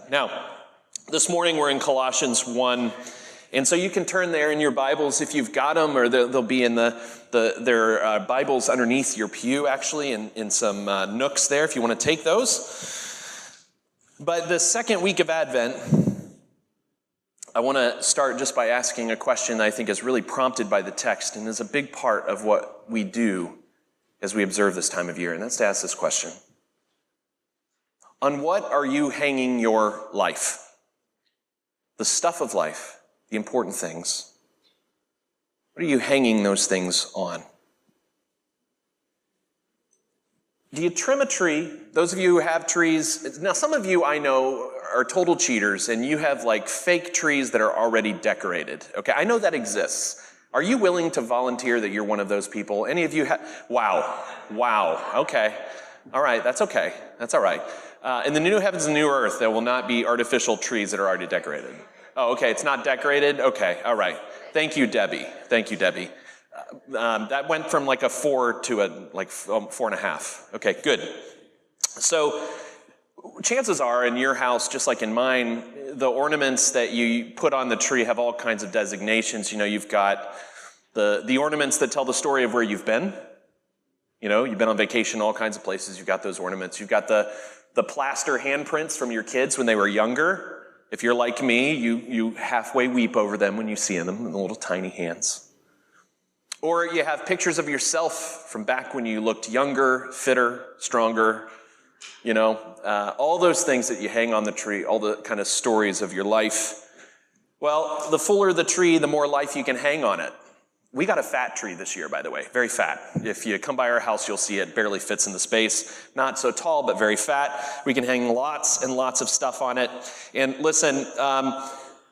Now, this morning we're in Colossians 1, and so you can turn there in your Bibles if you've got them, or they'll be in their Bibles underneath your pew, actually, in some nooks there if you want to take those. But the second week of Advent, I want to start just by asking a question that I think is really prompted by the text and is a big part of what we do as we observe this time of year, and that's to ask this question. On what are you hanging your life? The stuff of life, the important things. What are you hanging those things on? Do you trim a tree? Those of you who have trees, now some of you I know are total cheaters and you have like fake trees that are already decorated. Okay, I know that exists. Are you willing to volunteer that you're one of those people? Any of you Wow, okay. All right, that's okay. That's all right. In the new heavens and new earth, there will not be artificial trees that are already decorated. Oh, okay, it's not decorated? Okay, all right. Thank you, Debbie. That went from like a 4 to a 4.5. Okay, good. So chances are in your house, just like in mine, the ornaments that you put on the tree have all kinds of designations. You know, you've got the ornaments that tell the story of where you've been. You know, you've been on vacation, all kinds of places. You've got those ornaments. You've got the plaster handprints from your kids when they were younger. If you're like me, you halfway weep over them when you see them, the little tiny hands. Or you have pictures of yourself from back when you looked younger, fitter, stronger. You know, all those things that you hang on the tree, all the kind of stories of your life. Well, the fuller the tree, the more life you can hang on it. We got a fat tree this year, by the way, very fat. If you come by our house, you'll see it barely fits in the space. Not so tall, but very fat. We can hang lots and lots of stuff on it. And listen,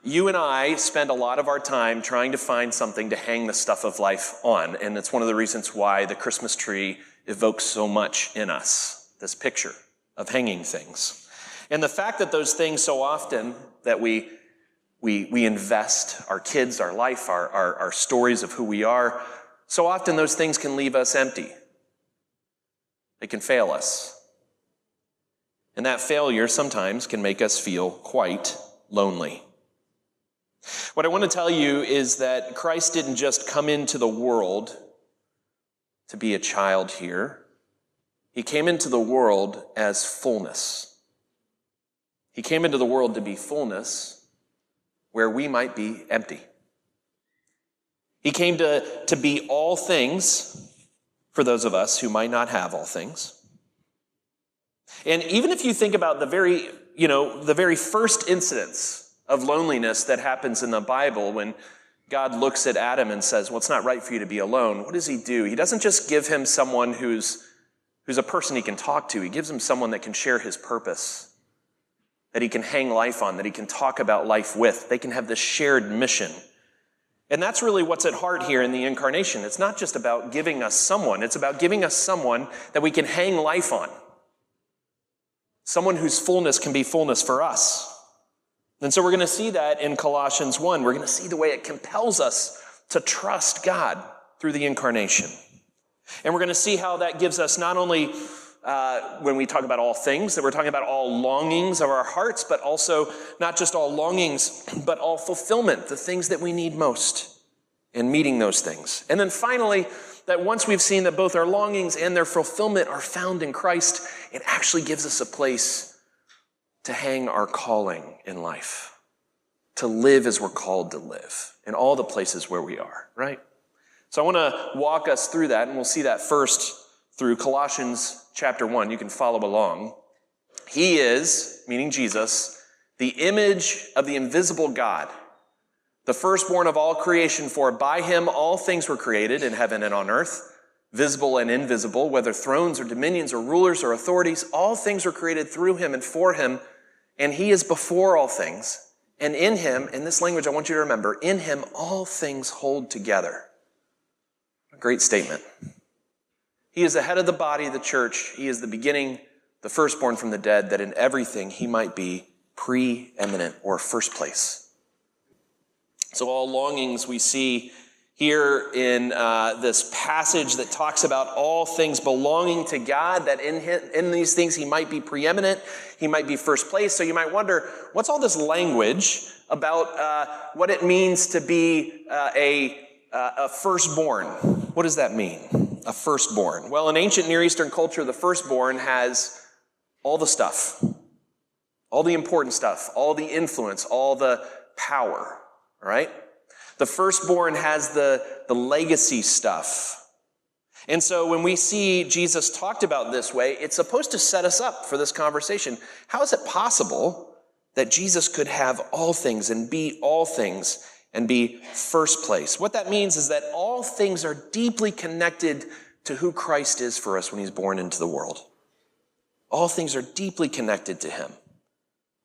you and I spend a lot of our time trying to find something to hang the stuff of life on. And it's one of the reasons why the Christmas tree evokes so much in us, this picture of hanging things. And the fact that those things so often that we invest, our kids, our life, our stories of who we are, so often those things can leave us empty. They can fail us. And that failure sometimes can make us feel quite lonely. What I want to tell you is that Christ didn't just come into the world to be a child here. He came into the world as fullness. He came into the world to be fullness where we might be empty. He came to be all things for those of us who might not have all things. And even if you think about the very first incidence of loneliness that happens in the Bible when God looks at Adam and says, well, it's not right for you to be alone. What does he do? He doesn't just give him someone who's a person he can talk to. He gives him someone that can share his purpose, that he can hang life on, that he can talk about life with. They can have this shared mission. And that's really what's at heart here in the incarnation. It's not just about giving us someone. It's about giving us someone that we can hang life on. Someone whose fullness can be fullness for us. And so we're going to see that in Colossians 1. We're going to see the way it compels us to trust God through the incarnation. And we're going to see how that gives us not only when we talk about all things, that we're talking about all longings of our hearts, but also not just all longings, but all fulfillment, the things that we need most, and meeting those things. And then finally, that once we've seen that both our longings and their fulfillment are found in Christ, it actually gives us a place to hang our calling in life, to live as we're called to live in all the places where we are, right? So I want to walk us through that, and we'll see that first through Colossians chapter 1. You can follow along. He is, meaning Jesus, the image of the invisible God, the firstborn of all creation, for by him all things were created in heaven and on earth, visible and invisible, whether thrones or dominions or rulers or authorities, all things were created through him and for him, and he is before all things. And in him, in this language I want you to remember, in him all things hold together. A great statement. He is the head of the body of the church. He is the beginning, the firstborn from the dead, that in everything he might be preeminent or first place. So all longings we see here in this passage that talks about all things belonging to God, that in these things he might be preeminent, he might be first place. So you might wonder, what's all this language about what it means to be a firstborn? What does that mean, a firstborn? Well, in ancient Near Eastern culture, the firstborn has all the stuff, all the important stuff, all the influence, all the power, right? The firstborn has the legacy stuff. And so when we see Jesus talked about this way, it's supposed to set us up for this conversation. How is it possible that Jesus could have all things and be all things and be first place? What that means is that all things are deeply connected to who Christ is for us when he's born into the world. All things are deeply connected to him.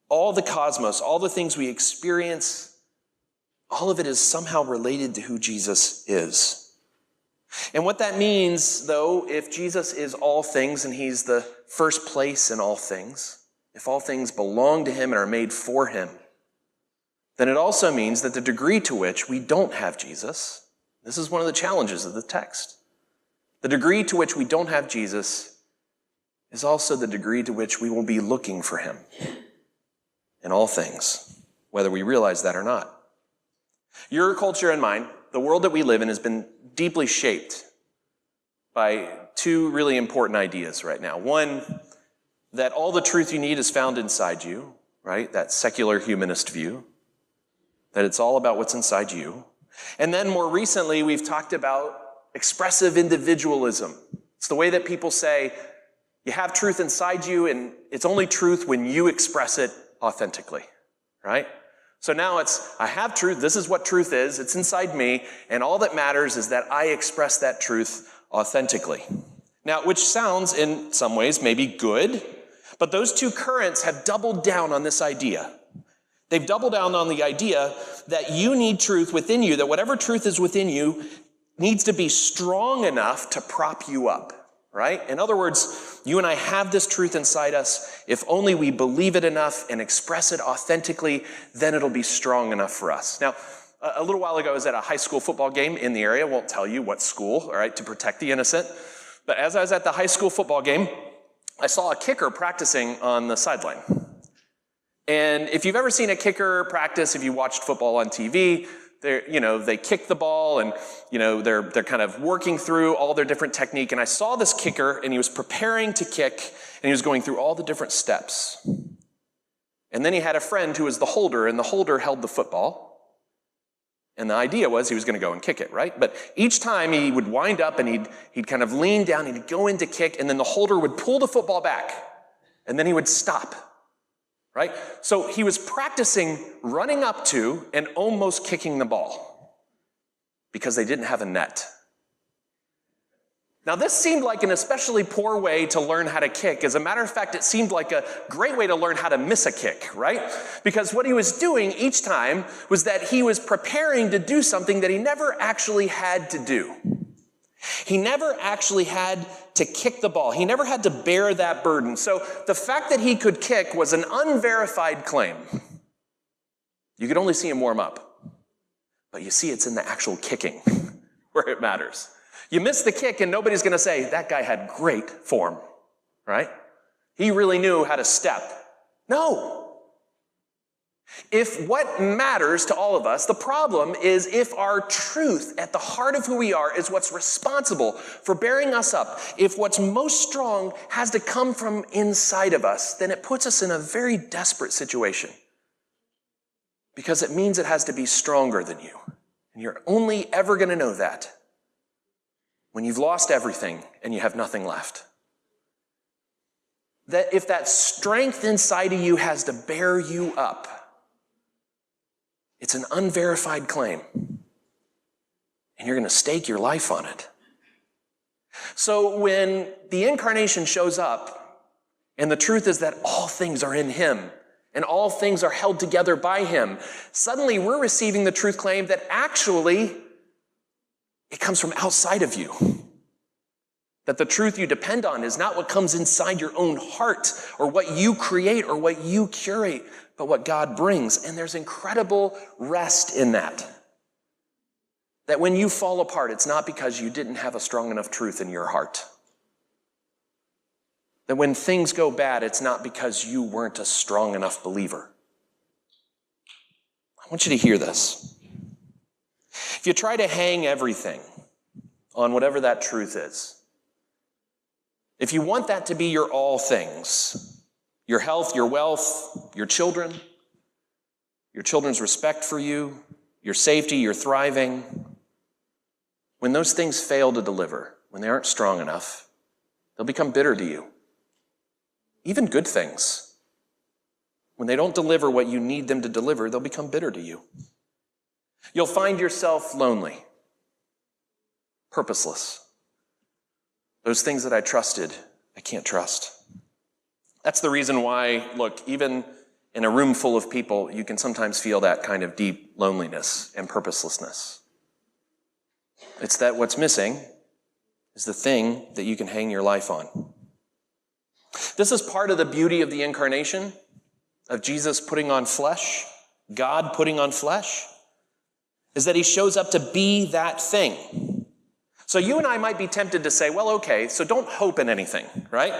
All the cosmos, all the things we experience, all of it is somehow related to who Jesus is. And what that means, though, if Jesus is all things and he's the first place in all things, if all things belong to him and are made for him, then it also means that the degree to which we don't have Jesus, this is one of the challenges of the text, the degree to which we don't have Jesus is also the degree to which we will be looking for him in all things, whether we realize that or not. Your culture and mine, the world that we live in, has been deeply shaped by two really important ideas right now. One, that all the truth you need is found inside you, right? That secular humanist view, that it's all about what's inside you. And then more recently, we've talked about expressive individualism. It's the way that people say, you have truth inside you, and it's only truth when you express it authentically, right? So now it's, I have truth, this is what truth is, it's inside me, and all that matters is that I express that truth authentically. Now, which sounds in some ways maybe good, but those two currents have doubled down on this idea. They've doubled down on the idea that you need truth within you, that whatever truth is within you needs to be strong enough to prop you up. Right? In other words, you and I have this truth inside us. If only we believe it enough and express it authentically, then it'll be strong enough for us. Now, a little while ago, I was at a high school football game in the area. I won't tell you what school, all right, to protect the innocent. But as I was at the high school football game, I saw a kicker practicing on the sideline. And if you've ever seen a kicker practice, if you watched football on TV, they kick the ball and, they're kind of working through all their different technique. And I saw this kicker and he was preparing to kick and he was going through all the different steps. And then he had a friend who was the holder, and the holder held the football. And the idea was he was going to go and kick it, right? But each time he would wind up and he'd kind of lean down, he'd go in to kick, and then the holder would pull the football back. And then he would stop. Right? So he was practicing running up to and almost kicking the ball because they didn't have a net. Now, this seemed like an especially poor way to learn how to kick. As a matter of fact, it seemed like a great way to learn how to miss a kick, right? Because what he was doing each time was that he was preparing to do something that he never actually had to do. He never actually had to kick the ball. He never had to bear that burden. So the fact that he could kick was an unverified claim. You could only see him warm up. But you see, it's in the actual kicking where it matters. You miss the kick and nobody's going to say, that guy had great form, right? He really knew how to step. No. If what matters to all of us, the problem is if our truth at the heart of who we are is what's responsible for bearing us up, if what's most strong has to come from inside of us, then it puts us in a very desperate situation. Because it means it has to be stronger than you. And you're only ever going to know that when you've lost everything and you have nothing left. That if that strength inside of you has to bear you up, it's an unverified claim. And you're going to stake your life on it. So when the incarnation shows up, and the truth is that all things are in him, and all things are held together by him, suddenly we're receiving the truth claim that actually it comes from outside of you. That the truth you depend on is not what comes inside your own heart, or what you create, or what you curate, but what God brings. And there's incredible rest in that. That when you fall apart, it's not because you didn't have a strong enough truth in your heart. That when things go bad, it's not because you weren't a strong enough believer. I want you to hear this. If you try to hang everything on whatever that truth is, if you want that to be your all things, your health, your wealth, your children's respect for you, your safety, your thriving, when those things fail to deliver, when they aren't strong enough, they'll become bitter to you. Even good things, when they don't deliver what you need them to deliver, they'll become bitter to you. You'll find yourself lonely, purposeless. Those things that I trusted, I can't trust. That's the reason why, look, even in a room full of people, you can sometimes feel that kind of deep loneliness and purposelessness. It's that what's missing is the thing that you can hang your life on. This is part of the beauty of the incarnation, of Jesus putting on flesh, God putting on flesh, is that he shows up to be that thing. So you and I might be tempted to say, well, okay, so don't hope in anything, right?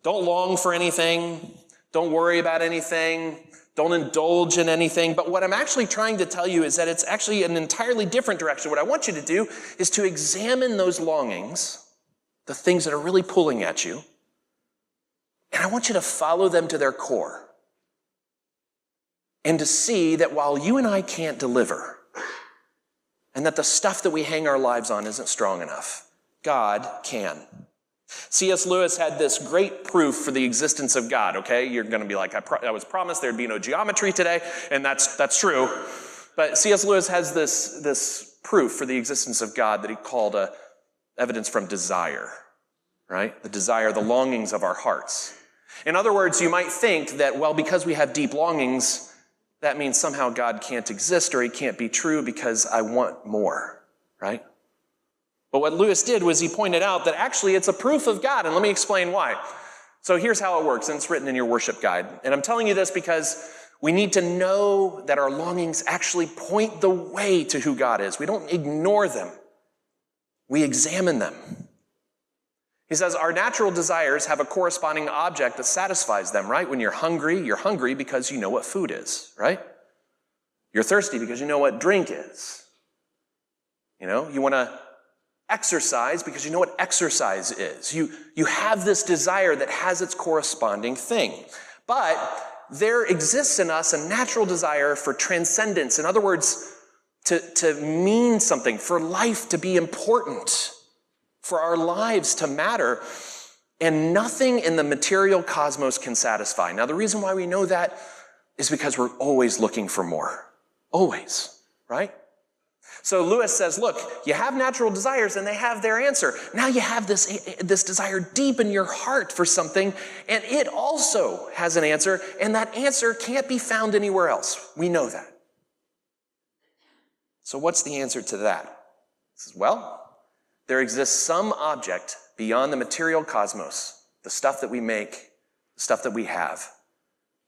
Don't long for anything. Don't worry about anything. Don't indulge in anything. But what I'm actually trying to tell you is that it's actually an entirely different direction. What I want you to do is to examine those longings, the things that are really pulling at you, and I want you to follow them to their core. And to see that while you and I can't deliver, and that the stuff that we hang our lives on isn't strong enough, God can. C.S. Lewis had this great proof for the existence of God, okay? You're going to be like, I was promised there'd be no geometry today, and that's true. But C.S. Lewis has this proof for the existence of God that he called evidence from desire, right? The desire, the longings of our hearts. In other words, you might think that, well, because we have deep longings, that means somehow God can't exist or he can't be true because I want more, right? But what Lewis did was he pointed out that actually it's a proof of God, and let me explain why. So here's how it works, and it's written in your worship guide. And I'm telling you this because we need to know that our longings actually point the way to who God is. We don't ignore them. We examine them. He says our natural desires have a corresponding object that satisfies them, right? When you're hungry because you know what food is, right? You're thirsty because you know what drink is. You know, you want to exercise because you know what exercise is. You have this desire that has its corresponding thing. But there exists in us a natural desire for transcendence. In other words, to mean something, for life to be important, for our lives to matter, and nothing in the material cosmos can satisfy. Now, the reason why we know that is because we're always looking for more. Always, right? So Lewis says, look, you have natural desires and they have their answer. Now you have this desire deep in your heart for something, and it also has an answer, and that answer can't be found anywhere else. We know that. So what's the answer to that? He says, well, there exists some object beyond the material cosmos, the stuff that we make, the stuff that we have,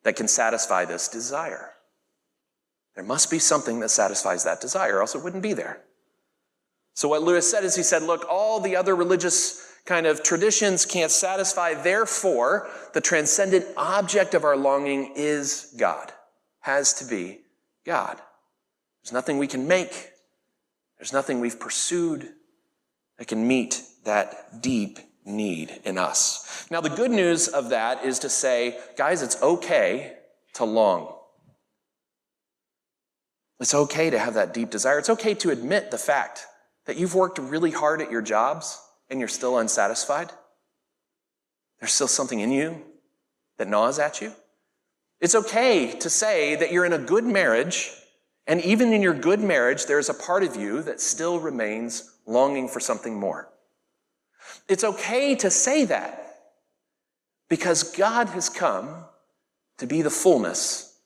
that can satisfy this desire. There must be something that satisfies that desire, or else it wouldn't be there. So what Lewis said is he said, look, all the other religious kind of traditions can't satisfy, therefore, the transcendent object of our longing is God, has to be God. There's nothing we can make. There's nothing we've pursued that can meet that deep need in us. Now, the good news of that is to say, guys, it's okay to long. It's okay to have that deep desire. It's okay to admit the fact that you've worked really hard at your jobs and you're still unsatisfied. There's still something in you that gnaws at you. It's okay to say that you're in a good marriage, and even in your good marriage, there's a part of you that still remains longing for something more. It's okay to say that because God has come to be the fullness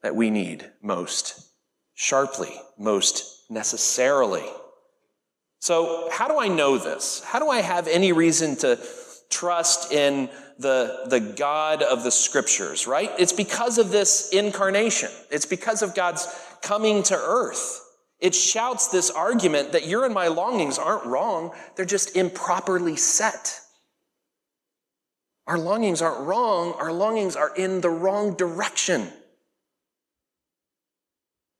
that we need most sharply, most necessarily. So how do I know this? How do I have any reason to trust in the God of the scriptures, right? It's because of this incarnation. It's because of God's coming to earth. It shouts this argument that your and my longings aren't wrong, they're just improperly set. Our longings aren't wrong, our longings are in the wrong direction.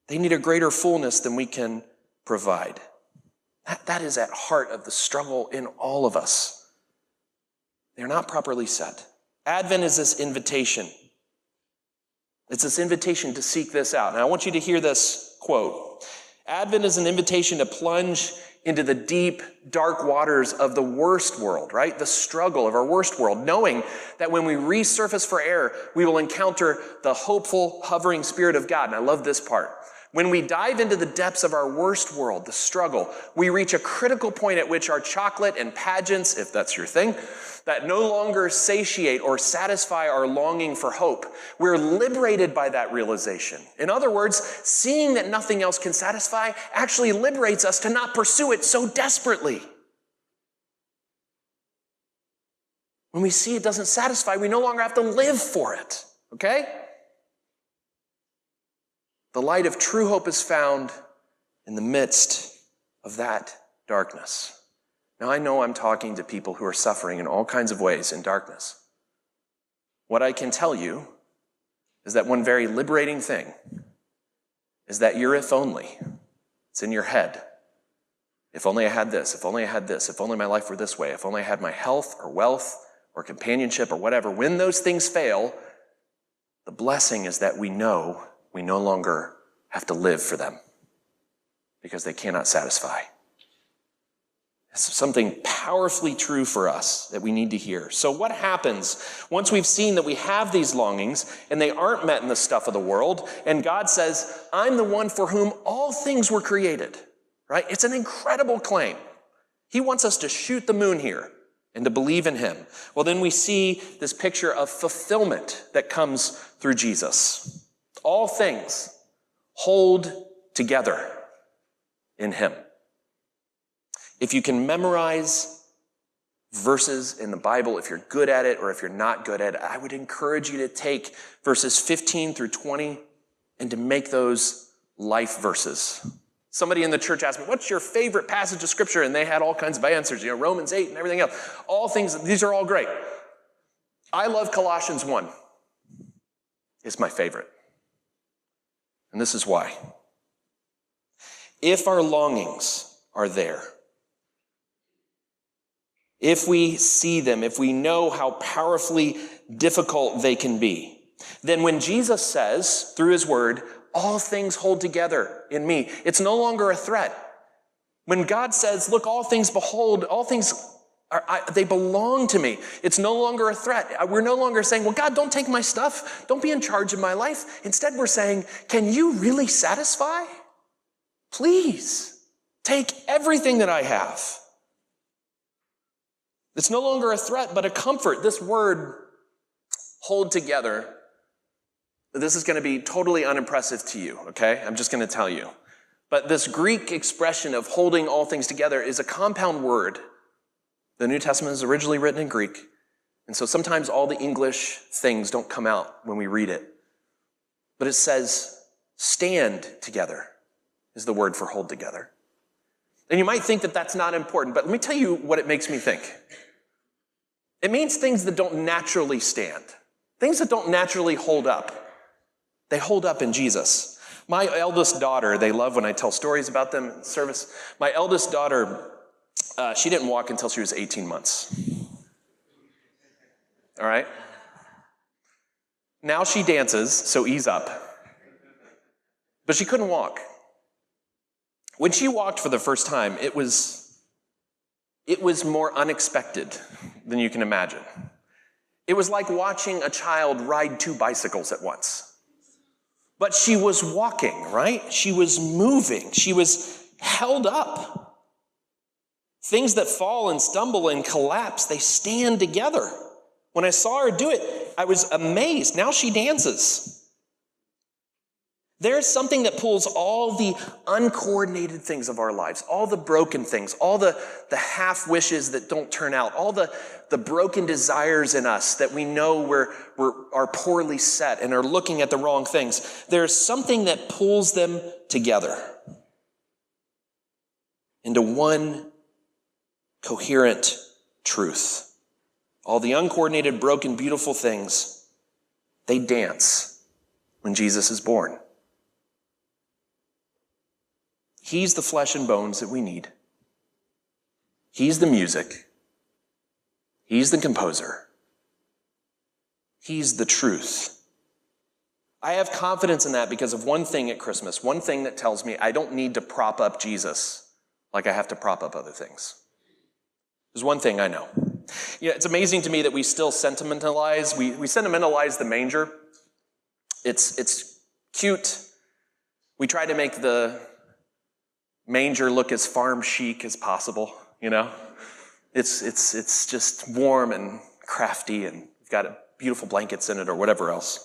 They need a greater fullness than we can provide. That is at heart of the struggle in all of us. They're not properly set. Advent is this invitation. It's this invitation to seek this out. And I want you to hear this quote. Advent is an invitation to plunge into the deep, dark waters of the worst world, right? The struggle of our worst world, knowing that when we resurface for air, we will encounter the hopeful, hovering Spirit of God. And I love this part. When we dive into the depths of our worst world, the struggle, we reach a critical point at which our chocolate and pageants, if that's your thing, that no longer satiate or satisfy our longing for hope. We're liberated by that realization. In other words, seeing that nothing else can satisfy actually liberates us to not pursue it so desperately. When we see it doesn't satisfy, we no longer have to live for it, okay? The light of true hope is found in the midst of that darkness. Now, I know I'm talking to people who are suffering in all kinds of ways in darkness. What I can tell you is that one very liberating thing is that your if only, it's in your head. If only I had this, if only I had this, if only my life were this way, if only I had my health or wealth or companionship or whatever. When those things fail, the blessing is that we know we no longer have to live for them because they cannot satisfy. It's something powerfully true for us that we need to hear. So what happens once we've seen that we have these longings and they aren't met in the stuff of the world, and God says, I'm the one for whom all things were created, right? It's an incredible claim. He wants us to shoot the moon here and to believe in him. Well, then we see this picture of fulfillment that comes through Jesus. All things hold together in him. If you can memorize verses in the Bible, if you're good at it or if you're not good at it, I would encourage you to take verses 15 through 20 and to make those life verses. Somebody in the church asked me, what's your favorite passage of scripture? And they had all kinds of answers, Romans 8 and everything else. All things, these are all great. I love Colossians 1. It's my favorite. And this is why. If our longings are there, if we see them, if we know how powerfully difficult they can be, then when Jesus says, through his word, all things hold together in me, it's no longer a threat. When God says, look, all things behold, all things they belong to me, it's no longer a threat. We're no longer saying, well, God, don't take my stuff. Don't be in charge of my life. Instead, we're saying, can you really satisfy? Please, take everything that I have. It's no longer a threat, but a comfort. This word, hold together, this is going to be totally unimpressive to you, okay? I'm just going to tell you. But this Greek expression of holding all things together is a compound word. The New Testament is originally written in Greek, and so sometimes all the English things don't come out when we read it. But it says, stand together is the word for hold together. And you might think that that's not important, but let me tell you what it makes me think. It means things that don't naturally stand, things that don't naturally hold up. They hold up in Jesus. My eldest daughter, they love when I tell stories about them in service. My eldest daughter, she didn't walk until she was 18 months. All right? Now she dances, so ease up. But she couldn't walk. When she walked for the first time, it was more unexpected than you can imagine. It was like watching a child ride two bicycles at once. But she was walking, right? She was moving. She was held up. Things that fall and stumble and collapse, they stand together. When I saw her do it, I was amazed. Now she dances. There's something that pulls all the uncoordinated things of our lives, all the broken things, all the half wishes that don't turn out, all the broken desires in us that we know are poorly set and are looking at the wrong things. There's something that pulls them together. into one coherent truth. All the uncoordinated, broken, beautiful things, they dance when Jesus is born. He's the flesh and bones that we need. He's the music. He's the composer. He's the truth. I have confidence in that because of one thing at Christmas, one thing that tells me I don't need to prop up Jesus like I have to prop up other things. There's one thing I know. It's amazing to me that we still sentimentalize. We sentimentalize the manger. It's cute. We try to make the manger look as farm chic as possible, It's just warm and crafty, and we've got beautiful blankets in it or whatever else.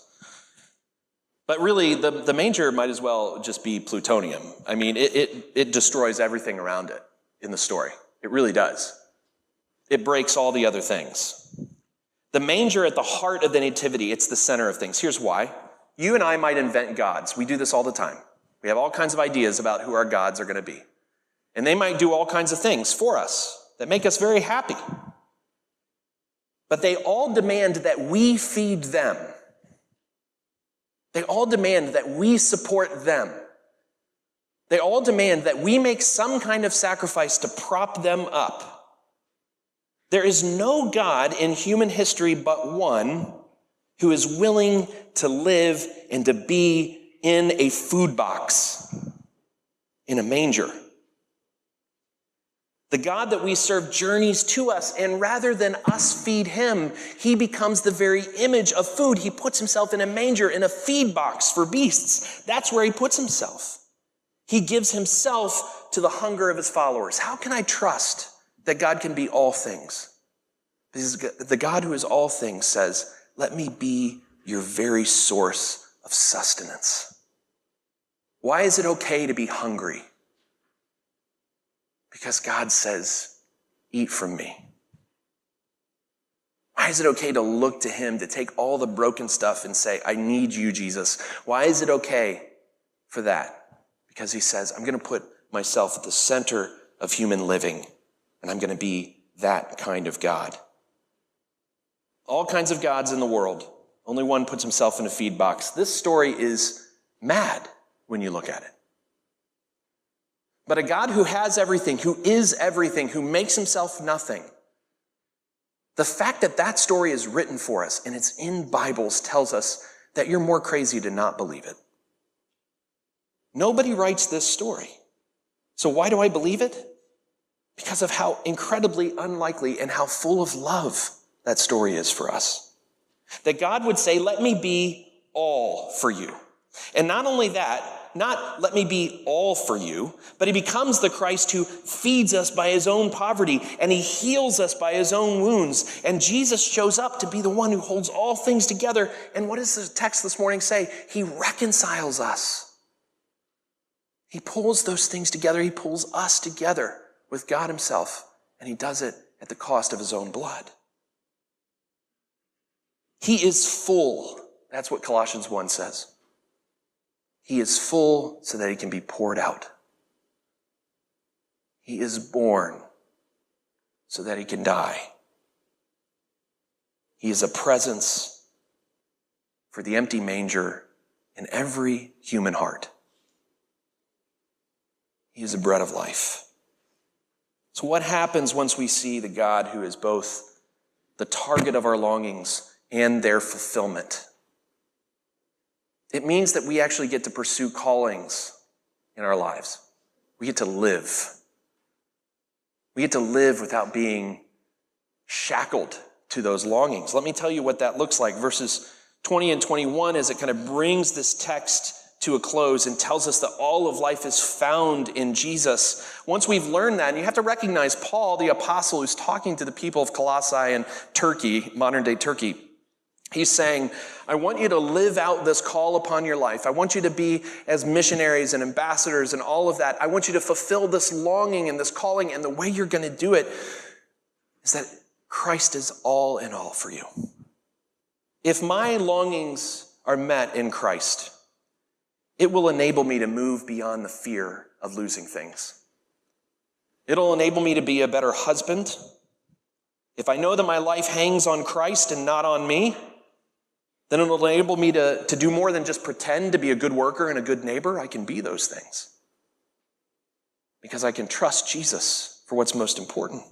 But really, the manger might as well just be plutonium. I mean, it destroys everything around it in the story. It really does. It breaks all the other things. The manger at the heart of the nativity, it's the center of things. Here's why. You and I might invent gods. We do this all the time. We have all kinds of ideas about who our gods are going to be. And they might do all kinds of things for us that make us very happy. But they all demand that we feed them. They all demand that we support them. They all demand that we make some kind of sacrifice to prop them up. There is no God in human history but one who is willing to live and to be in a food box, in a manger. The God that we serve journeys to us, and rather than us feed him, he becomes the very image of food. He puts himself in a manger, in a feed box for beasts. That's where he puts himself. He gives himself to the hunger of his followers. How can I trust that God can be all things? Because the God who is all things says, let me be your very source of sustenance. Why is it okay to be hungry? Because God says, eat from me. Why is it okay to look to him, to take all the broken stuff and say, I need you, Jesus? Why is it okay for that? Because he says, I'm going to put myself at the center of human living, and I'm going to be that kind of God. All kinds of gods in the world. Only one puts himself in a feed box. This story is mad when you look at it. But a God who has everything, who is everything, who makes himself nothing. The fact that that story is written for us and it's in Bibles tells us that you're more crazy to not believe it. Nobody writes this story. So why do I believe it? Because of how incredibly unlikely and how full of love that story is for us. That God would say, let me be all for you. And not only that, not let me be all for you, but he becomes the Christ who feeds us by his own poverty, and he heals us by his own wounds. And Jesus shows up to be the one who holds all things together. And what does the text this morning say? He reconciles us. He pulls those things together. He pulls us together with God himself, and he does it at the cost of his own blood. He is full. That's what Colossians 1 says. He is full so that he can be poured out. He is born so that he can die. He is a presence for the empty manger in every human heart. He is the bread of life. So what happens once we see the God who is both the target of our longings and their fulfillment? It means that we actually get to pursue callings in our lives. We get to live. We get to live without being shackled to those longings. Let me tell you what that looks like. Verses 20 and 21, as it kind of brings this text to a close and tells us that all of life is found in Jesus. Once we've learned that, and you have to recognize Paul, the apostle who's talking to the people of Colossae and Turkey, modern day Turkey, he's saying, I want you to live out this call upon your life. I want you to be as missionaries and ambassadors and all of that. I want you to fulfill this longing and this calling, and the way you're going to do it is that Christ is all in all for you. If my longings are met in Christ, it will enable me to move beyond the fear of losing things. It'll enable me to be a better husband. If I know that my life hangs on Christ and not on me, then it'll enable me to do more than just pretend to be a good worker and a good neighbor. I can be those things because I can trust Jesus for what's most important.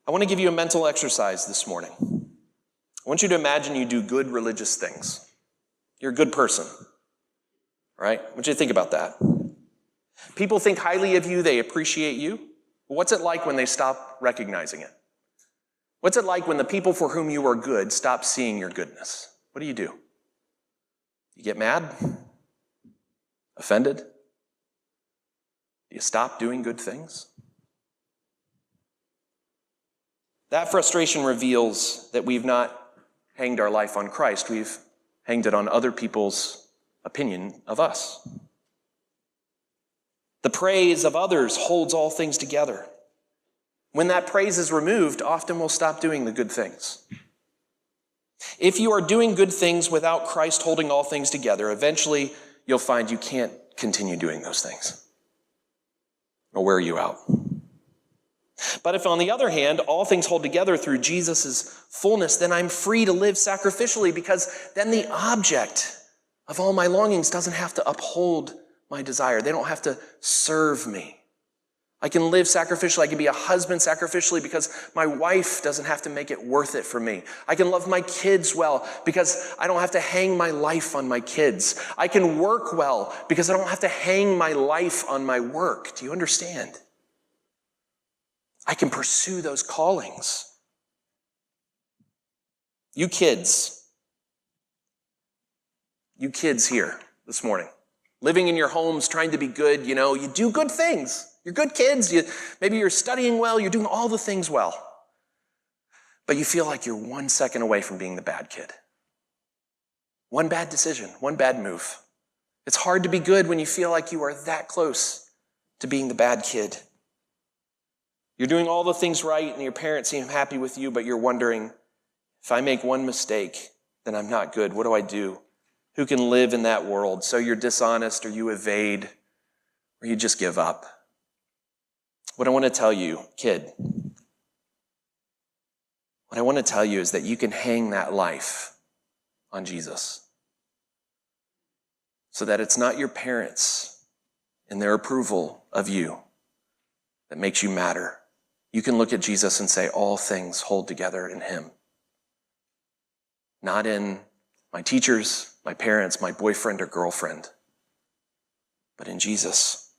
I want to give you a mental exercise this morning. I want you to imagine you do good religious things. You're a good person, right? I want you to think about that. People think highly of you. They appreciate you. But what's it like when they stop recognizing it? What's it like when the people for whom you are good stop seeing your goodness? What do? You get mad? Offended? Do you stop doing good things? That frustration reveals that we've not hanged our life on Christ. We've hanged it on other people's opinion of us. The praise of others holds all things together. When that praise is removed, often we'll stop doing the good things. If you are doing good things without Christ holding all things together, eventually you'll find you can't continue doing those things. Or wear you out. But if, on the other hand, all things hold together through Jesus' fullness, then I'm free to live sacrificially, because then the object of all my longings doesn't have to uphold my desire. They don't have to serve me. I can live sacrificially. I can be a husband sacrificially because my wife doesn't have to make it worth it for me. I can love my kids well because I don't have to hang my life on my kids. I can work well because I don't have to hang my life on my work. Do you understand? I can pursue those callings. You kids here this morning, living in your homes, trying to be good, you do good things. You're good kids. Maybe you're studying well. You're doing all the things well. But you feel like you're 1 second away from being the bad kid. One bad decision, one bad move. It's hard to be good when you feel like you are that close to being the bad kid. You're doing all the things right and your parents seem happy with you, but you're wondering, if I make one mistake, then I'm not good. What do I do? Who can live in that world? So you're dishonest, or you evade, or you just give up. What I want to tell you, kid, what I want to tell you is that you can hang that life on Jesus. So that it's not your parents and their approval of you that makes you matter. You can look at Jesus and say, all things hold together in him. Not in my teachers, my parents, my boyfriend or girlfriend, but in Jesus.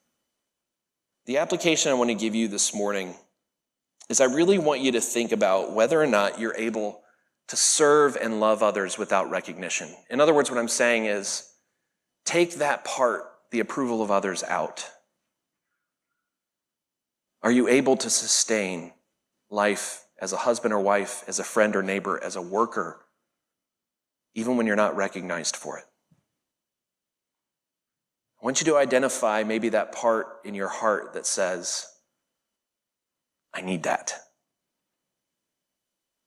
The application I want to give you this morning is I really want you to think about whether or not you're able to serve and love others without recognition. In other words, what I'm saying is, take that part, the approval of others, out. Are you able to sustain life as a husband or wife, as a friend or neighbor, as a worker, even when you're not recognized for it? I want you to identify maybe that part in your heart that says, I need that.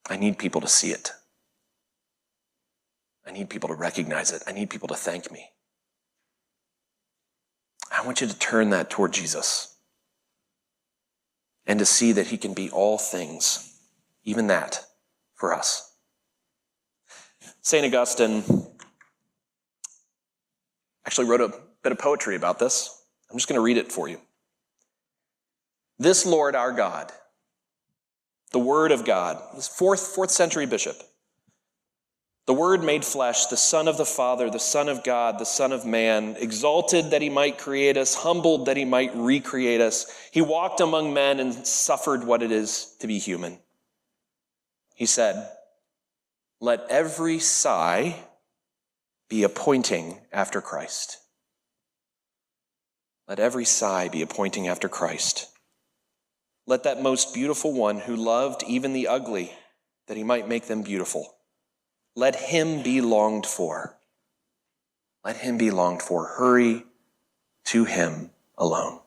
I need people to see it. I need people to recognize it. I need people to thank me. I want you to turn that toward Jesus and to see that he can be all things, even that, for us. St. Augustine actually wrote a bit of poetry about this. I'm just going to read it for you. This Lord our God, the Word of God, this fourth century bishop, the Word made flesh, the Son of the Father, the Son of God, the Son of Man, exalted that he might create us, humbled that he might recreate us. He walked among men and suffered what it is to be human. He said, let every sigh be a pointing after Christ. Let every sigh be a pointing after Christ. Let that most beautiful one who loved even the ugly, that he might make them beautiful. Let him be longed for. Let him be longed for. Hurry to him alone.